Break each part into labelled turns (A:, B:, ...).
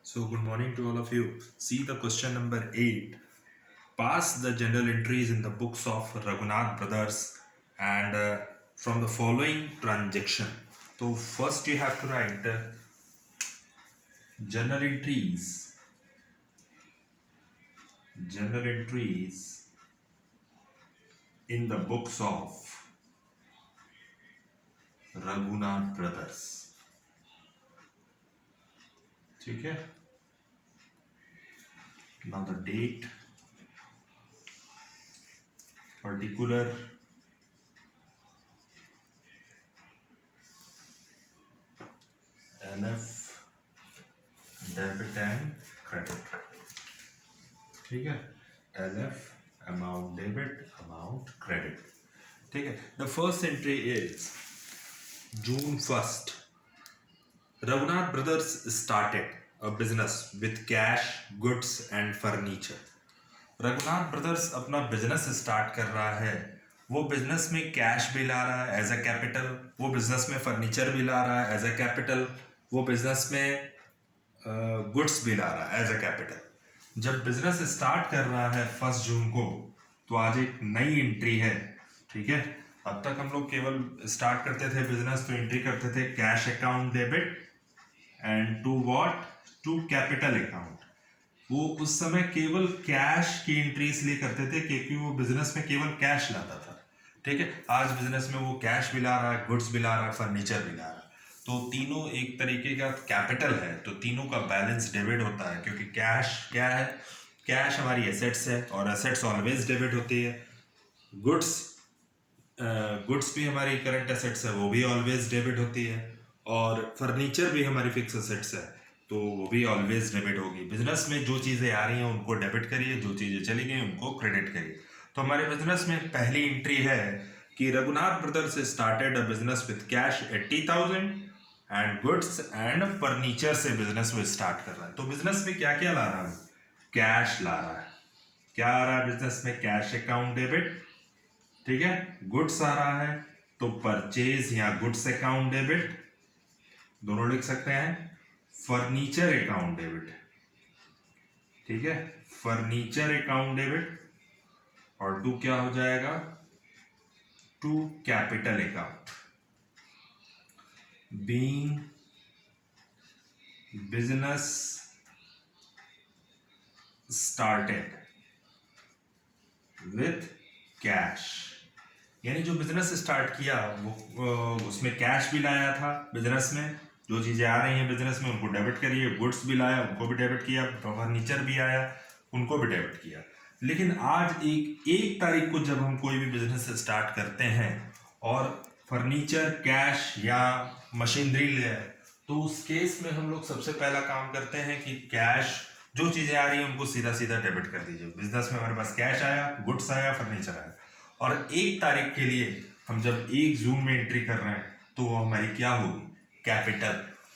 A: So, good morning to all of you. See the question number 8. Pass the general entries in the books of Raghunath Brothers and from the following transaction. So, first you have to write general entries. General entries in the books of Raghunath Brothers. ठीक है? Now the date, particular, LF, debit and credit. ठीक है, LF amount debit, amount credit. ठीक है. The first entry is June 1st. Raghunath Brothers started a business with cash, goods and furniture. Raghunath brothers अपना business start कर रहा है. वो business में कैश भी ला रहा है एज अ कैपिटल, वो बिजनेस में फर्नीचर भी ला रहा है एज अ कैपिटल, वो बिजनेस में गुड्स भी ला रहा है एज अ कैपिटल. जब बिजनेस स्टार्ट कर रहा है 1 जून को, तो आज एक नई एंट्री है. ठीक है. अब तक हम लोग केवल स्टार्ट करते थे बिजनेस तो एंट्री करते थे cash account debit and to what, to capital account. वो उस समय केवल कैश की एंट्री इसलिए करते थे क्योंकि वो बिजनेस में केवल कैश लाता था. ठीक है. आज बिजनेस में वो कैश भी ला रहा है, गुड्स भी ला रहा है, फर्नीचर भी ला रहा है. तो तीनों एक तरीके का कैपिटल है, तो तीनों का बैलेंस डेबिट होता है क्योंकि कैश क्या है, कैश हमारी एसेट्स है और एसेट्स ऑलवेज डेबिट होती है. गुड्स गुड्स भी हमारी करंट एसेट्स है, वो भी ऑलवेज डेबिट होती है. और फर्नीचर भी हमारी फिक्स एसेट्स है, तो वो भी ऑलवेज डेबिट होगी. बिजनेस में जो चीज़ें आ रही हैं उनको डेबिट करिए, जो चीज़ें चली गई उनको क्रेडिट करिए. तो हमारे बिजनेस में पहली एंट्री है कि Raghunath brothers started a business with cash 80,000 and goods and furniture से बिजनेस में स्टार्ट कर रहा है. तो बिजनेस में क्या क्या ला रहा है? कैश ला रहा है. क्या आ रहा है बिजनेस में? Cash account debit. ठीक है. गुड्स आ रहा है तो परचेज या गुड्स अकाउंट डेबिट दोनों लिख सकते हैं. Furniture account debit. ठीक है. Furniture account debit. और टू क्या हो जाएगा? To capital account. Being business started with cash. यानी जो बिजनेस स्टार्ट किया वो उसमें कैश भी लाया था. बिजनेस में जो चीज़ें आ रही हैं बिजनेस में उनको डेबिट करिए. गुड्स भी लाया, उनको भी डेबिट किया. फर्नीचर भी आया, उनको भी डेबिट किया. लेकिन आज एक तारीख को जब हम कोई भी बिजनेस स्टार्ट करते हैं और फर्नीचर, कैश या मशीनरी ले, तो उस केस में हम लोग सबसे पहला काम करते हैं कि कैश जो चीज़ें आ रही हैं उनको सीधा सीधा डेबिट कर दीजिए. बिजनेस में हमारे पास कैश आया, गुड्स आया, फर्नीचर आया. और 1 तारीख के लिए हम जब 1 जून में एंट्री कर रहे हैं तो वो हमारी क्या होगी? कैपिटल.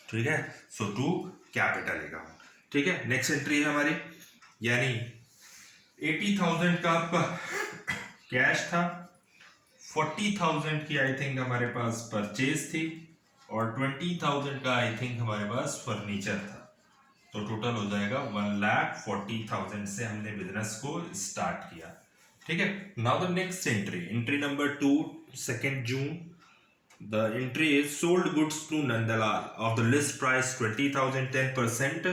A: ठीक है. सो टू कैपिटल अकाउंट. ठीक है. नेक्स्ट एंट्री है हमारी, यानी 80,000 का आपका कैश था, 40,000 की आई थिंक हमारे पास परचेज थी और 20,000 का आई थिंक हमारे पास फर्नीचर था. तो टोटल हो जाएगा 1,40,000 से हमने बिजनेस को स्टार्ट किया. ठीक है. Now the next entry number 2, 2 June. The entry is sold goods to Nandlal of the list price 20,000, 10%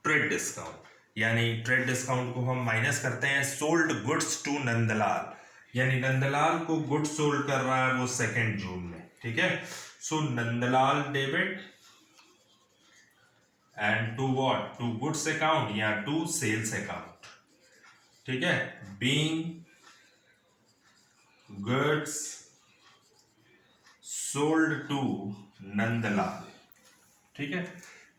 A: trade discount. यानी ट्रेड डिस्काउंट को हम माइनस करते हैं. सोल्ड गुड्स टू नंदलाल, यानी नंदलाल को गुड्स सोल्ड कर रहा है वो 2 जून में. ठीक है. So Nandlal debit and to what, to goods account या टू सेल्स अकाउंट. ठीक है. Being goods sold to Nandlal. ठीक है.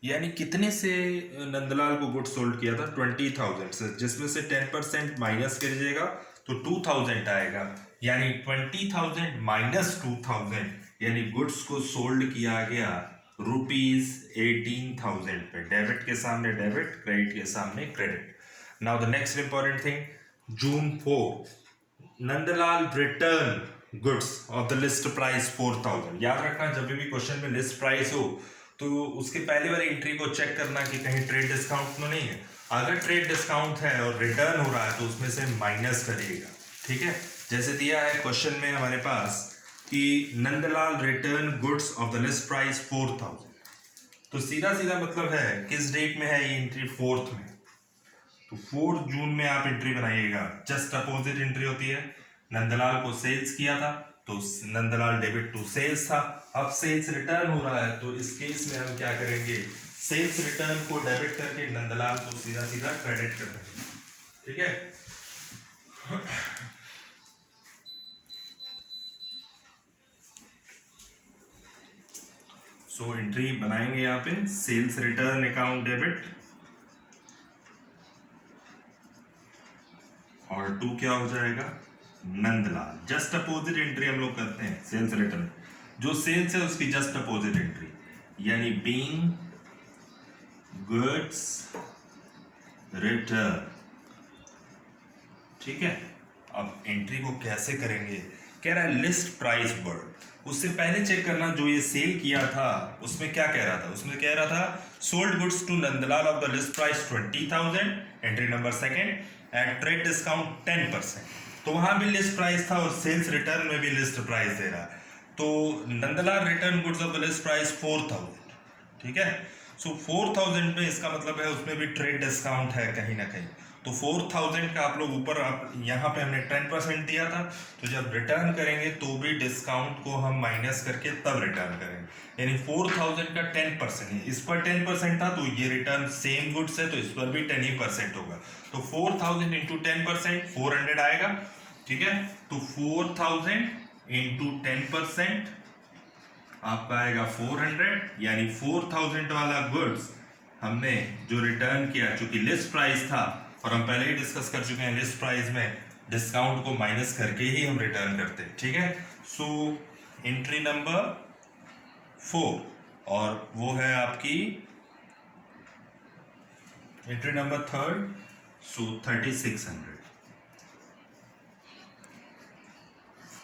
A: यानी कितने से नंदलाल को गुड्स सोल्ड किया था? 20,000 से, जिसमें से 10% माइनस कीजिएगा तो 2,000 आएगा. यानी 20,000 माइनस 2,000, यानी गुड्स को सोल्ड किया गया ₹18,000 पे. डेबिट के सामने डेबिट, क्रेडिट के सामने credit. Now the next important thing, June 4, Nandlal return goods of the list price 4,000. याद रखना जब भी क्वेश्चन में लिस्ट प्राइस हो तो उसके पहले वाली एंट्री को चेक करना कि कहीं ट्रेड डिस्काउंट तो नहीं है। अगर ट्रेड डिस्काउंट है और रिटर्न हो रहा है तो उसमें से माइनस करिएगा, ठीक है। जैसे दिया है क्वेश्चन में हमारे पास कि Nandlal return goods of the list price 4000, तो सीधा सीधा मतलब है किस डेट में है ये एंट्री, 4th में। तो 4 जून में आप एंट्री बनाइएगा। जस्ट अपोजिट एंट्री होती है, नंदलाल को सेल्स किया था तो नंदलाल डेबिट टू सेल्स था। अब सेल्स रिटर्न हो रहा है तो इस केस में हम क्या करेंगे, सेल्स रिटर्न को डेबिट करके नंदलाल को सीधा सीधा क्रेडिट कर देंगे, ठीक है। सो एंट्री बनाएंगे यहाँ पे सेल्स रिटर्न अकाउंट डेबिट, और 2 क्या हो जाएगा, नंदलाल। जस्ट अपोजिट एंट्री हम लोग करते हैं सेल्स रिटर्न, जो सेल्स है उसकी जस्ट अपोजिट एंट्री, यानी बीइंग गुड्स रिटर्न, ठीक है। अब एंट्री को कैसे करेंगे, कह रहा है लिस्ट प्राइस वर्ड। उससे पहले चेक करना जो ये सेल किया था उसमें क्या कह रहा था, उसमें कह रहा था sold goods to Nandlal of the list price 20,000, entry number second, at trade discount 10%। तो वहां भी लिस्ट प्राइस था और सेल्स रिटर्न में भी लिस्ट प्राइस दे रहा है। तो Nandlal return goods of the list price 4,000, ठीक है। सो 4,000 में इसका मतलब है उसमें भी ट्रेड डिस्काउंट है कहीं ना कहीं। तो 4,000 का आप लोग ऊपर, आप यहाँ पे हमने 10% दिया था, तो जब रिटर्न करेंगे तो भी डिस्काउंट को हम माइनस करके तब रिटर्न करेंगे। यानी 4,000 का 10% है, इस पर 10% था तो ये रिटर्न सेम गुड्स है तो इस पर भी 10% होगा। तो 4,000 इंटू 10% 400 आएगा, ठीक है। तो 4,000 इंटू 10% आपका आएगा 400, यानी 4,000 वाला गुड्स हमने जो रिटर्न किया, चूंकि लिस्ट प्राइस था और हम पहले ही डिस्कस कर चुके हैं लिस्ट प्राइस में डिस्काउंट को माइनस करके ही हम रिटर्न करते हैं, ठीक है। सो एंट्री नंबर 4 और वो है आपकी एंट्री नंबर 3, सो 3,600,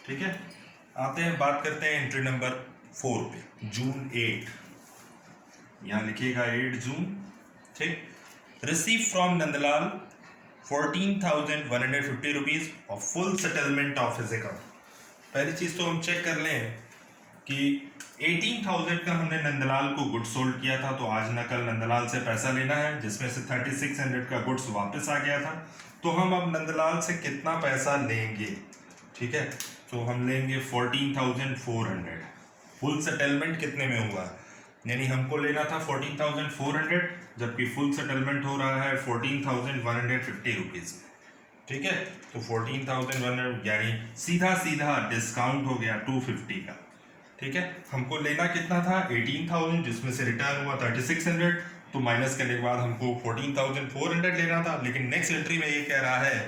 A: ठीक है। आते हैं, बात करते हैं एंट्री नंबर 4 पे, जून 8, यहां लिखिएगा 8 जून, ठीक। रिसीव फ्रॉम नंदलाल 14,150 रुपीज और full settlement of his account. पहली चीज तो हम चेक कर लें कि 18,000 का हमने नंदलाल को गुड्स सोल्ड किया था, तो आज ना कल नंदलाल से पैसा लेना है, जिसमें से 3,600 का गुड्स वापस आ गया था। तो हम अब नंदलाल से कितना पैसा लेंगे, ठीक है। तो हम लेंगे 14,400। फुल सेटलमेंट कितने में हुआ, यानी हमको लेना था 14,400, जबकि फुल सेटलमेंट हो रहा है 14,150 रुपीज, ठीक है। तो 14,100 यानी सीधा सीधा डिस्काउंट हो गया 250 का, ठीक है। हमको लेना कितना था 18,000, जिसमें से रिटर्न हुआ 3,600, तो माइनस करने के बाद हमको 14,400 लेना था। लेकिन नेक्स्ट एंट्री में ये कह रहा है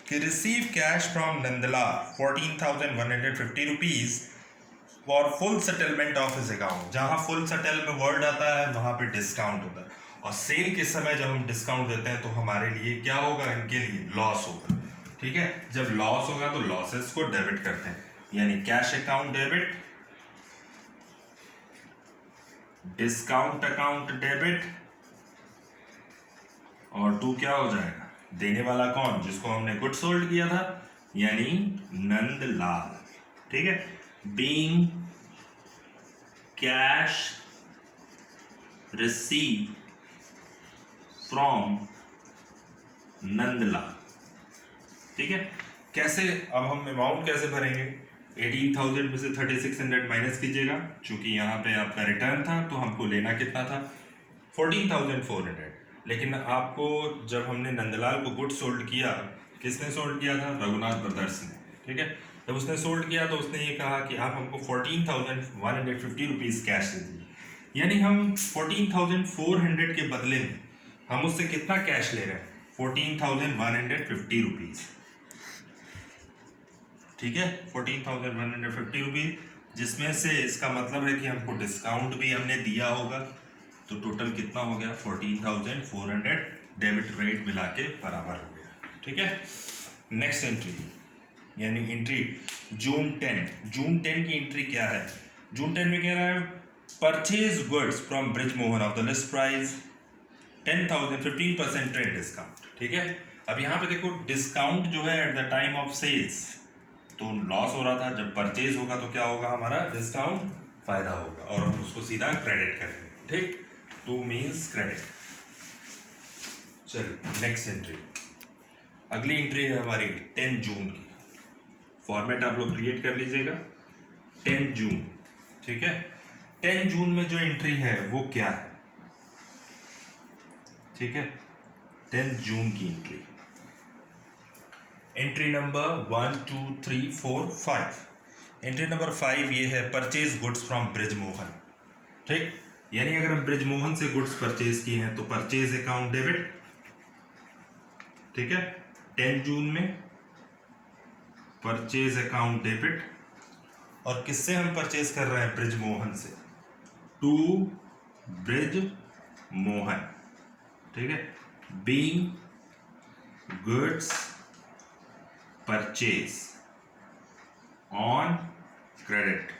A: कि receive cash from Nandlal 14,150 rupees for full settlement of his account. जहां फुल सेटल में वर्ड आता है वहां पे डिस्काउंट होता है, और सेल के समय जब हम डिस्काउंट देते हैं तो हमारे लिए क्या होगा, इनके लिए लॉस होगा, ठीक है। जब लॉस होगा तो लॉसेस को डेबिट करते हैं, यानी cash account debit, discount account debit, और 2 क्या हो जाएगा, देने वाला कौन, जिसको हमने गुड सोल्ड किया था, यानी नंदलाल, ठीक है। Being cash receive from Nandlal, ठीक है। कैसे, अब हम अमाउंट कैसे भरेंगे, 18,000 में से 3,600 माइनस कीजिएगा, चूंकि यहाँ पे आपका रिटर्न था तो हमको लेना कितना था 14,400। लेकिन आपको जब हमने नंदलाल को गुड सोल्ड किया, किसने सोल्ड किया था, रघुनाथ ब्रदर्स ने, ठीक है। जब उसने सोल्ड किया तो उसने ये कहा कि आप हमको 14,150 रुपीज़ कैश दे दीजिए, यानी हम 14,400 के बदले में हम उससे कितना कैश ले रहे हैं, 14,150 रुपीज़, ठीक है। 14,150 रुपीज़, जिसमें से इसका मतलब है कि हमको डिस्काउंट भी हमने दिया होगा, तो टोटल कितना हो गया 14,400 डेबिट रेट मिला के बराबर हो गया, ठीक है। नेक्स्ट एंट्री, यानी एंट्री जून 10 की एंट्री क्या है, जून 10 में कह रहा है purchase goods from Brij Mohan of the list price 10,000 15% trade discount. ठीक है, अब यहाँ पे देखो डिस्काउंट जो है at the time of sales तो लॉस हो रहा था, जब परचेज होगा तो क्या होगा हमारा डिस्काउंट फायदा होगा और हम उसको सीधा क्रेडिट करेंगे। ठीक, टू मीन्स क्रेडिट। चलिए नेक्स्ट एंट्री, अगली एंट्री है हमारी 10 जून की। फॉर्मेट आप लोग क्रिएट कर लीजिएगा 10 जून। ठीक है, 10 जून में जो एंट्री है वो क्या है? ठीक है, 10 जून की entry, entry number 1 2 3 4 5। Entry number 5 ये है purchase goods from Brij Mohan. ठीक, यानी अगर हम ब्रिज मोहन से गुड्स परचेज किए हैं तो परचेज अकाउंट डेबिट। ठीक है, 10 जून में परचेज अकाउंट डेबिट, और किससे हम परचेज कर रहे हैं? ब्रिज मोहन से, टू ब्रिज मोहन। ठीक है, being goods purchase on credit.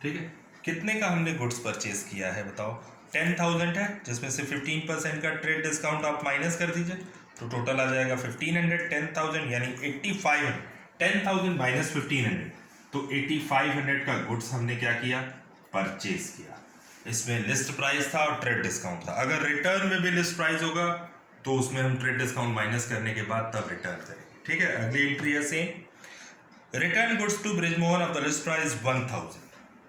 A: ठीक है, कितने का हमने गुड्स परचेज किया है बताओ? 10,000 है, जिसमें से 15% का ट्रेड डिस्काउंट आप माइनस कर दीजिए तो टोटल आ जाएगा 1500। 10,000 यानी 8500, 10,000 माइनस 1500 तो 8500 का गुड्स हमने क्या किया? परचेज किया। इसमें लिस्ट प्राइस था और ट्रेड डिस्काउंट था। अगर रिटर्न में भी लिस्ट प्राइस होगा तो उसमें हम ट्रेड डिस्काउंट माइनस करने के बाद तब रिटर्न करेंगे। ठीक है, अगली एंट्री है same, return goods to Brij Mohan of the list price 1000।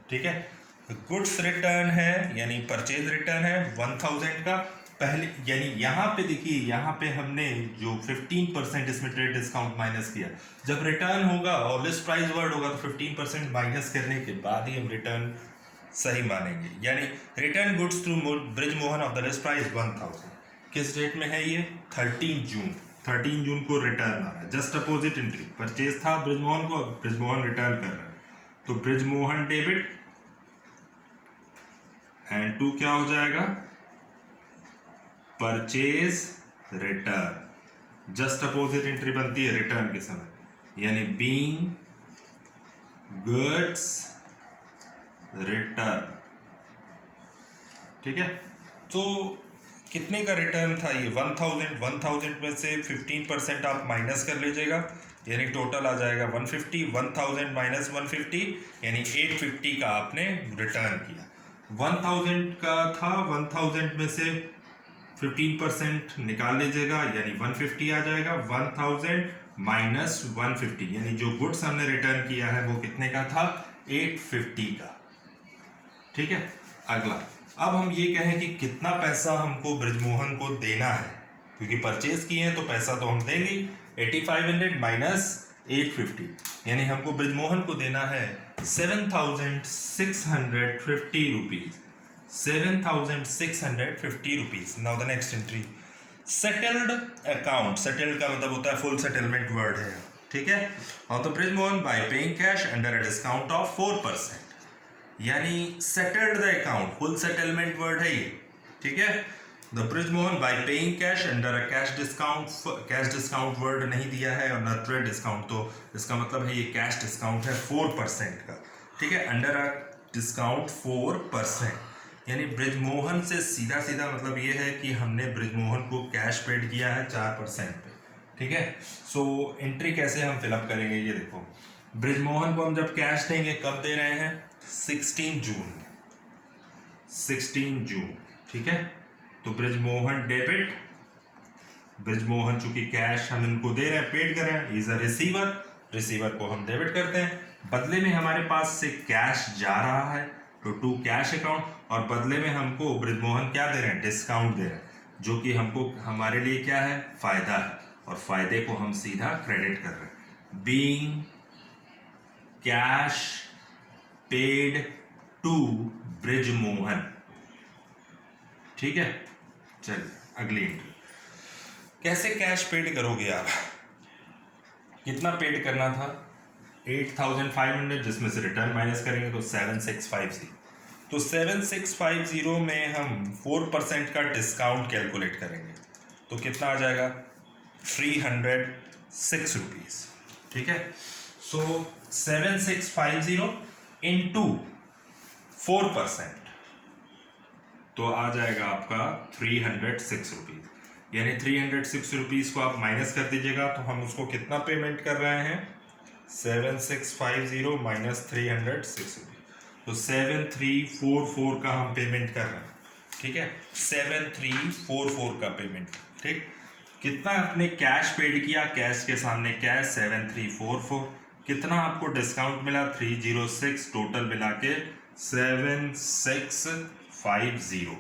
A: ठीक है, गुड्स रिटर्न है यानी परचेज रिटर्न है 1000 का पहले, यानी यहाँ पे देखिए, यहाँ पे हमने जो 15% इसमें ट्रेड डिस्काउंट माइनस किया, जब रिटर्न होगा और लिस्ट प्राइस वर्ड होगा तो 15% माइनस करने के बाद ही हम रिटर्न सही मानेंगे। यानी return goods to Brij Mohan of the list price 1000 किस डेट में है ये? 13 जून। 13 जून को रिटर्न आ रहा है, जस्ट अपोजिट एंट्री, परचेज था ब्रिज मोहन को, ब्रिज मोहन रिटर्न कर रहा है तो Brij Mohan debit and to क्या हो जाएगा? Purchase return. Just opposite entry बनती है रिटर्न के समय, यानी बीइंग गुड्स रिटर्न। ठीक है, तो कितने का रिटर्न था ये? 1000। 1000 में से 15% आप माइनस कर लीजिएगा, यानी टोटल आ जाएगा 150। 1000 माइनस 150 यानी 850 का आपने रिटर्न किया। 1000 का था, 1000 में से 15% निकाल लीजिएगा यानी 150 आ जाएगा। 1000 माइनस 150 यानी जो गुड्स हमने रिटर्न किया है वो कितने का था? 850 का। ठीक है, अगला, अब हम ये कहें कि कितना पैसा हमको ब्रिजमोहन को देना है, क्योंकि परचेज किए हैं तो पैसा तो हम देंगे। 8500 माइनस 850 यानी हमको ब्रिजमोहन को देना है 7650 rupees. 7650 rupees. Now the next entry, settled account. Settled का मतलब होता है फुल सेटलमेंट वर्ड है। ठीक है, और तो Brijmohan bye paying cash under a discount of 4%, यानी settled the account, full settlement word है ये। ठीक है, the Brijmohan bye paying cash under a cash discount. Cash discount word नहीं दिया है और न ट्रेड डिस्काउंट, तो इसका मतलब है ये कैश डिस्काउंट है 4% का। ठीक है, अंडर अ डिस्काउंट 4%, यानी ब्रिजमोहन से सीधा सीधा मतलब ये है कि हमने ब्रिजमोहन को कैश पेड किया है 4% पे। ठीक है, सो एंट्री कैसे हम फिलअप करेंगे ये देखो, ब्रिजमोहन को हम जब कैश देंगे कब दे रहे हैं? 16 जून। 16 जून। ठीक है, तो ब्रिजमोहन डेबिट, ब्रिजमोहन चूंकि कैश हम इनको दे रहे हैं, पेड कर रहे हैं, इज अ रिसीवर, रिसीवर को हम डेबिट करते हैं। बदले में हमारे पास से कैश जा रहा है तो टू कैश अकाउंट, और बदले में हमको ब्रिजमोहन क्या दे रहे हैं? डिस्काउंट दे रहे हैं, जो कि हमको हमारे लिए क्या है? फायदा है, और फायदे को हम सीधा क्रेडिट कर रहे हैं। Being cash paid to Brijmohan. ठीक है, चलिए अगली एंट्री, कैसे कैश पेड करोगे आप? कितना पेड करना था? 8500, जिसमें से रिटर्न माइनस करेंगे तो 7650। तो 7650 में हम 4% का डिस्काउंट कैलकुलेट करेंगे तो कितना आ जाएगा? 306 रुपीज। ठीक है, सो 7650 इंटू 4%, तो आ जाएगा आपका 306 रुपीज। यानी 306 रुपीज को आप माइनस कर दीजिएगा तो हम उसको कितना पेमेंट कर रहे हैं, 7650 माइनस 306 रुपीज, तो 7344 का हम पेमेंट कर रहे हैं। ठीक है, 7344 का पेमेंट। ठीक, कितना आपने कैश पेड किया, कैश के सामने कैश 7344, कितना आपको डिस्काउंट मिला 306, टोटल मिला के 7650।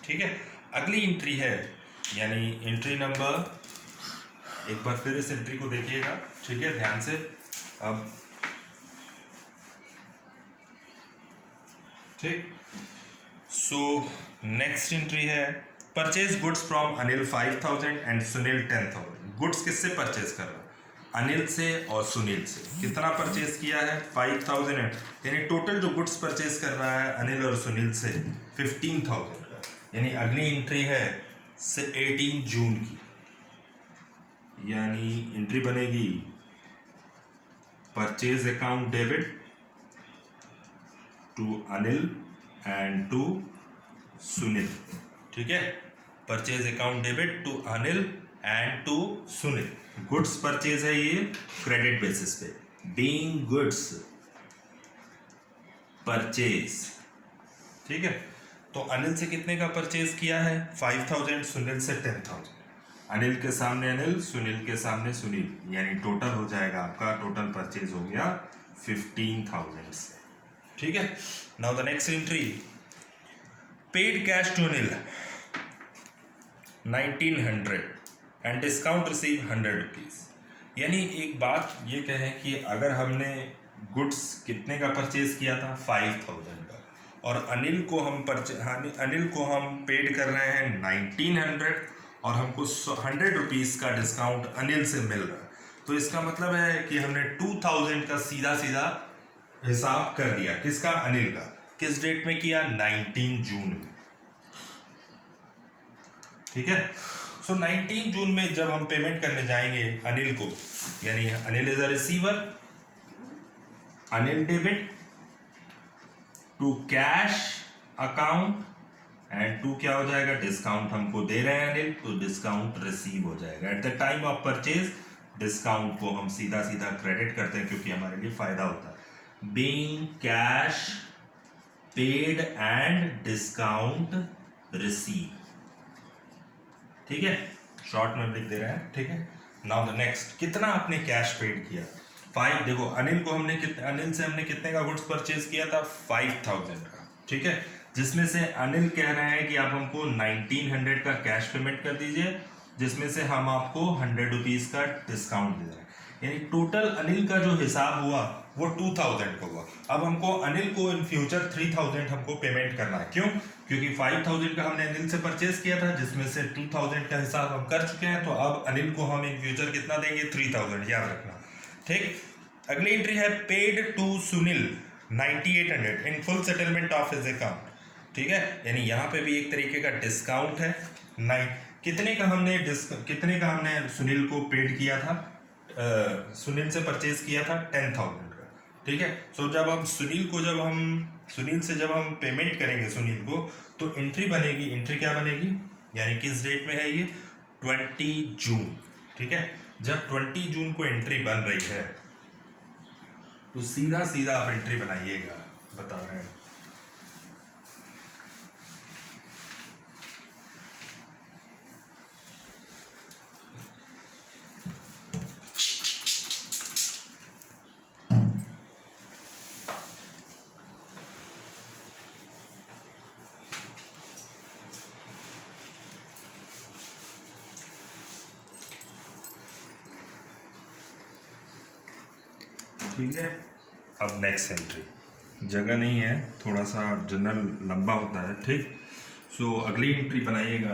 A: ठीक है, अगली एंट्री है, यानी एंट्री नंबर, एक बार फिर इस एंट्री को देखिएगा, ठीक है, ध्यान से। अब ठीक, सो नेक्स्ट एंट्री है, purchase goods from Anil 5000 and Sunil 10,000। Goods किससे परचेज कर रहा है, अनिल से और सुनील से। कितना परचेज किया है, 5000, यानी टोटल जो गुड्स परचेज कर रहा है अनिल और सुनील से 15,000 का। यानी अगली एंट्री है 18 जून की, यानी एंट्री बनेगी purchase account debit to Anil and to Sunil. ठीक है, purchase account debit to Anil and to Sunil. Goods purchase है ये क्रेडिट बेसिस पे, बीइंग गुड्स परचेज। ठीक है, तो अनिल से कितने का परचेज किया है, 5000, सुनील से 10,000। अनिल के सामने अनिल, सुनील के सामने सुनील, यानी टोटल हो जाएगा आपका, टोटल परचेज हो गया 15,000 से। ठीक है, now the next entry, paid cash to Anil 1900 and discount receive 100 rupees. यानी एक बात ये कहें कि अगर हमने गुड्स कितने का परचेज किया था, 5000 का, और अनिल को हम पेड कर रहे हैं 1900 और हमको 100 रुपीज़ का डिस्काउंट अनिल से मिल रहा है, तो इसका मतलब है कि हमने 2000 का सीधा सीधा हिसाब कर दिया। किसका, अनिल का। किस डेट में किया, 19 जून में। ठीक है, सो 19 जून में जब हम पेमेंट करने जाएंगे अनिल को, यानी Anil is a receiver, Anil debit to cash account and to क्या हो जाएगा, डिस्काउंट हमको दे रहे हैं अनिल, तो डिस्काउंट रिसीव हो जाएगा। Eight the time of purchase discount को हम सीधा सीधा क्रेडिट करते हैं क्योंकि हमारे लिए फायदा होता है। Being cash paid and discount receive. ठीक है, शॉर्ट में लिख दे रहे हैं। ठीक है, नाउ द नेक्स्ट, कितना आपने कैश पेड किया, 5। देखो अनिल को अनिल से हमने कितने का गुड्स परचेज किया था, 5000 का। ठीक है, जिसमें से अनिल कह रहे हैं कि आप हमको 1900 का कैश पेमेंट कर दीजिए, जिसमें से हम आपको 100 रुपीज का डिस्काउंट दे रहे हैं। यानी टोटल अनिल का जो हिसाब हुआ वो 2000 का हुआ। अब हमको अनिल को इन फ्यूचर 3000 हमको पेमेंट करना है। क्यों, क्योंकि 5000 का हमने अनिल से परचेज किया था, जिसमें से 2000 का हिसाब हम कर चुके हैं, तो अब अनिल को हम इन फ्यूचर कितना देंगे, 3000, याद रखना। ठीक, अगली एंट्री है paid to Sunil 9800 in full settlement of his account. ठीक है, यानी यहाँ पे भी एक तरीके का डिस्काउंट है। कितने का हमने सुनील को पेड किया था, सुनील से परचेज किया था 10,000 का। ठीक है, सो जब हम सुनील से जब हम पेमेंट करेंगे सुनील को, तो एंट्री बनेगी, एंट्री क्या बनेगी, यानी किस डेट में है ये, 20 जून। ठीक है, जब 20 जून को एंट्री बन रही है तो सीधा सीधा आप एंट्री बनाइएगा, बता रहे हैं। ठीक है, अब नेक्स्ट एंट्री, जगह नहीं है, थोड़ा सा जनरल लंबा होता है। ठीक, सो अगली एंट्री बनाइएगा,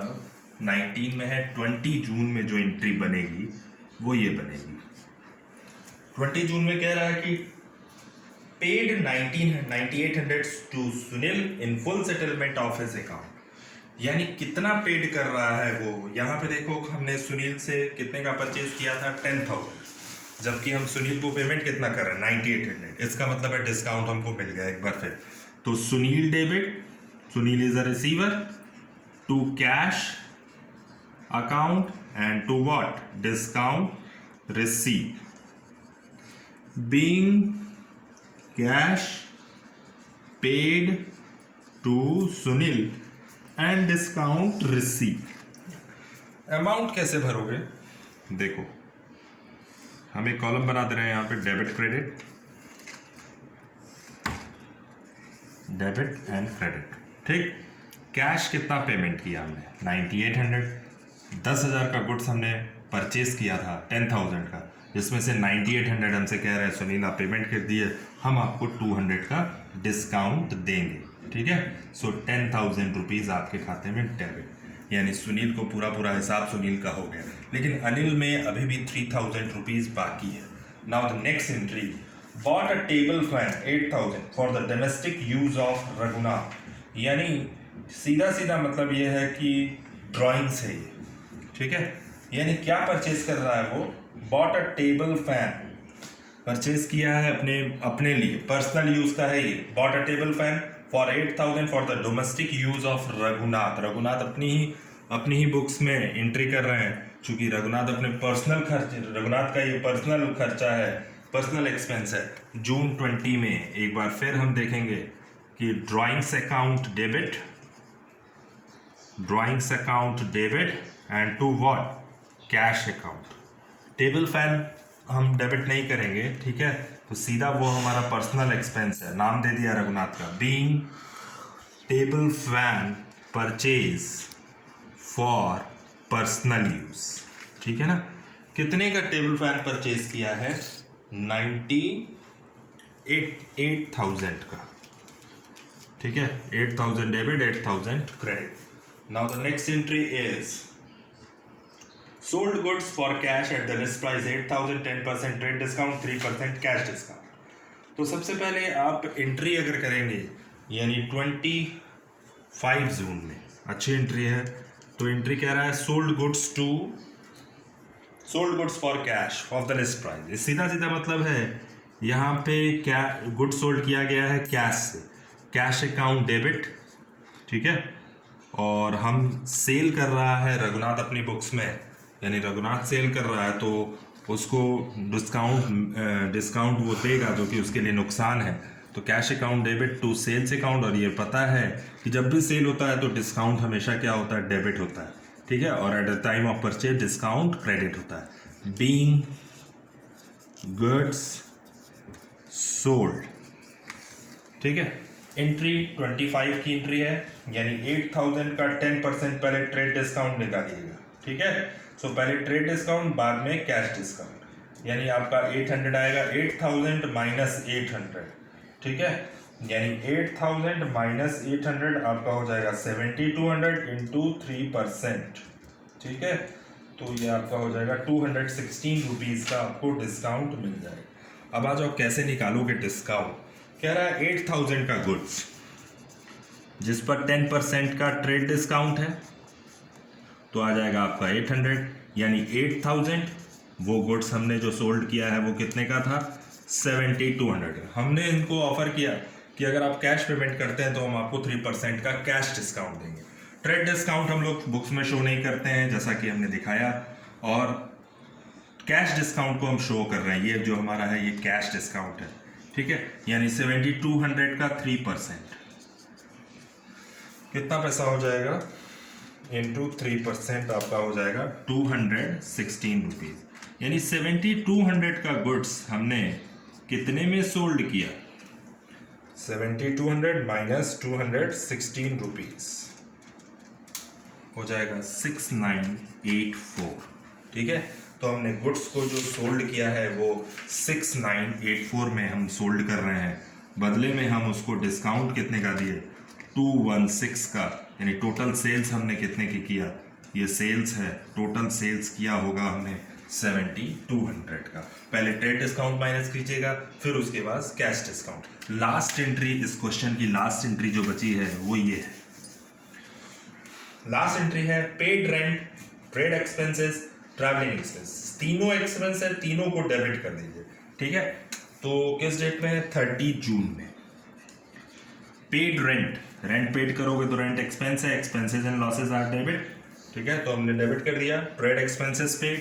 A: 19 में है, 20 जून में जो एंट्री बनेगी वो ये बनेगी। 20 जून में कह रहा है कि paid 9800 to Sunil in full settlement of his account. यानी कितना पेड कर रहा है वो, यहाँ पे देखो हमने सुनील से कितने का परचेज किया था, 10,000, जबकि हम सुनील को पेमेंट कितना कर रहे हैं, 9800। इसका मतलब है डिस्काउंट हमको मिल गया एक बार फिर। तो Sunil debit, Sunil is a receiver to cash account and to what, discount receive, being cash paid to Sunil and discount receive. Amount कैसे भरोगे, देखो हम एक कॉलम बना दे रहे हैं यहाँ पे, debit credit, debit and credit, ठीक। कैश कितना पेमेंट किया हमने, 9800, 10,000 का गुड्स हमने परचेज किया था 10,000 का, जिसमें से 9800 हमसे कह रहे हैं सुनील आप पेमेंट कर दिए, हम आपको 200 का डिस्काउंट देंगे, ठीक है। सो 10,000 रुपीज़ आपके खाते में डेबिट, यानी सुनील को पूरा पूरा हिसाब सुनील का हो गया, लेकिन अनिल में अभी भी 3,000 रुपीज़ बाकी है। Now the next entry, bought a table fan 8,000 for the domestic use of Raghunath, यानी सीधा सीधा मतलब ये है कि ड्राइंग से ही, ठीक है, यानी क्या परचेज कर रहा है वो, bought a table fan, purchase किया है अपने लिए, पर्सनल यूज का है ये, bought a table fan for 8,000 for the domestic use of Raghunath. Raghunath अपनी ही बुक्स में एंट्री कर रहे हैं, चूंकि रघुनाथ अपने पर्सनल खर्च, रघुनाथ का ये पर्सनल खर्चा है, पर्सनल एक्सपेंस है। जून 20 में एक बार फिर हम देखेंगे कि drawings account debit, drawings account debit and to what, cash account. Table fan हम डेबिट नहीं करेंगे, ठीक है, तो सीधा वो हमारा पर्सनल एक्सपेंस है, नाम दे दिया रघुनाथ का, being table fan purchase for personal use, ठीक है ना। कितने का टेबल फैन परचेज किया है, 8,000 का, ठीक है, 8,000 debit, 8,000 credit. Now the next entry is sold goods for cash at the list price 8,000, 10% trade discount, 3% cash discount. तो सबसे पहले आप एंट्री अगर करेंगे, यानी 25 जून में, अच्छी एंट्री है, तो एंट्री कह रहा है sold goods for cash of the list price, सीधा सीधा मतलब है यहाँ पे क्या गुड्स सोल्ड किया गया है कैश से, कैश अकाउंट डेबिट, ठीक है, और हम सेल कर रहा है रघुनाथ अपनी बुक्स में, यानी रघुनाथ सेल कर रहा है तो उसको डिस्काउंट वो देगा जो कि उसके लिए नुकसान है, तो cash account debit to sales account, और ये पता है कि जब भी सेल होता है तो डिस्काउंट हमेशा क्या होता है, डेबिट होता है, ठीक है, और eight the time of purchase discount credit होता है। बीइंग गुड्स सोल्ड, ठीक है, एंट्री 25 की एंट्री है, यानी 8,000 का 10% पहले ट्रेड डिस्काउंट निकालिएगा, ठीक है। सो पहले ट्रेड डिस्काउंट, बाद में कैश डिस्काउंट, यानी आपका 800 आएगा, 8,000 माइनस 800, ठीक है, यानी 8,000 माइनस 800 आपका हो जाएगा 7,200 इंटू 3%, ठीक है, तो ये आपका हो जाएगा 216 रुपीज़ का आपको डिस्काउंट मिल जाएगा। अब आ जाओ कैसे निकालोगे डिस्काउंट, कह रहा है 8,000 का गुड्स जिस पर 10% का ट्रेड डिस्काउंट है, तो आ जाएगा आपका 800, यानी 8,000, वो गुड्स हमने जो सोल्ड किया है वो कितने का था, 7,200। हमने इनको ऑफर किया कि अगर आप कैश पेमेंट करते हैं तो हम आपको 3% का कैश डिस्काउंट देंगे। ट्रेड डिस्काउंट हम लोग बुक्स में शो नहीं करते हैं जैसा कि हमने दिखाया, और कैश डिस्काउंट को हम शो कर रहे हैं, ये जो हमारा है ये कैश डिस्काउंट है, ठीक है, यानी 7,200 का 3% कितना पैसा हो जाएगा, इंटू 3% आपका हो जाएगा 216 रुपीज़, यानी 7,200 का गुड्स हमने कितने में सोल्ड किया, 7,200 माइनस 216 रुपीज़ हो जाएगा 6,984, ठीक है। तो हमने गुड्स को जो सोल्ड किया है वो 6,984 में हम सोल्ड कर रहे हैं, बदले में हम उसको डिस्काउंट कितने का दिए, 216 का, यानी टोटल सेल्स हमने कितने की किया, ये सेल्स है, टोटल सेल्स किया होगा हमने 7,200 का। पहले ट्रेड डिस्काउंट माइनस कीजिएगा, फिर उसके बाद कैश डिस्काउंट। लास्ट एंट्री, इस क्वेश्चन की लास्ट एंट्री जो बची है वो ये है, लास्ट एंट्री है paid rent, trade expenses, travelling expenses, तीनों एक्सपेंस है, तीनों को डेबिट कर दीजिए, ठीक है। तो किस डेट में है, 30 जून में। पेड रेंट, रेंट पेड करोगे तो रेंट एक्सपेंस है, expenses and losses are debit, ठीक है, तो हमने डेबिट कर दिया। ट्रेड एक्सपेंसेस पेड,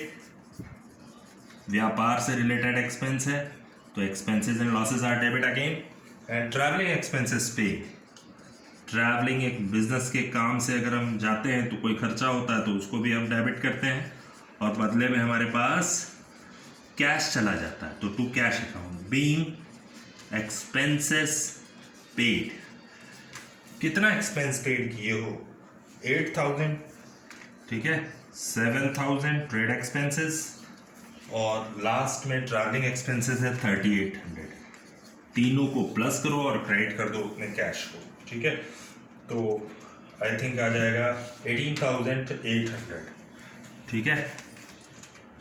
A: व्यापार से रिलेटेड एक्सपेंस है तो expenses and losses are debit again. And travelling expenses paid, travelling एक बिजनेस के काम से अगर हम जाते हैं तो कोई खर्चा होता है तो उसको भी हम डेबिट करते हैं, और बदले में हमारे पास कैश चला जाता है तो to cash account being expenses paid. कितना एक्सपेंस पेड किए हो? 8,000, ठीक है, 7,000 ट्रेड एक्सपेंसेस, और लास्ट में ट्रैवलिंग एक्सपेंसेस है 3,800। तीनों को प्लस करो और क्रेडिट कर दो उतने कैश को, ठीक है, तो आई थिंक आ जाएगा 18,800, ठीक है।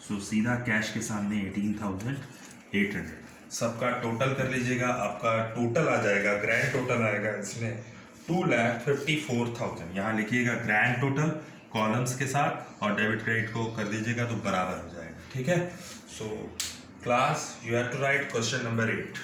A: सो सीधा कैश के सामने 18,800, सबका टोटल कर लीजिएगा, आपका टोटल आ जाएगा, ग्रैंड टोटल आएगा इसमें 2,54,000। यहाँ लिखिएगा ग्रैंड टोटल कॉलम्स के साथ, और डेबिट क्रेडिट को कर दीजिएगा तो बराबर हो जाएगा, ठीक है। So class you have to write question number 8।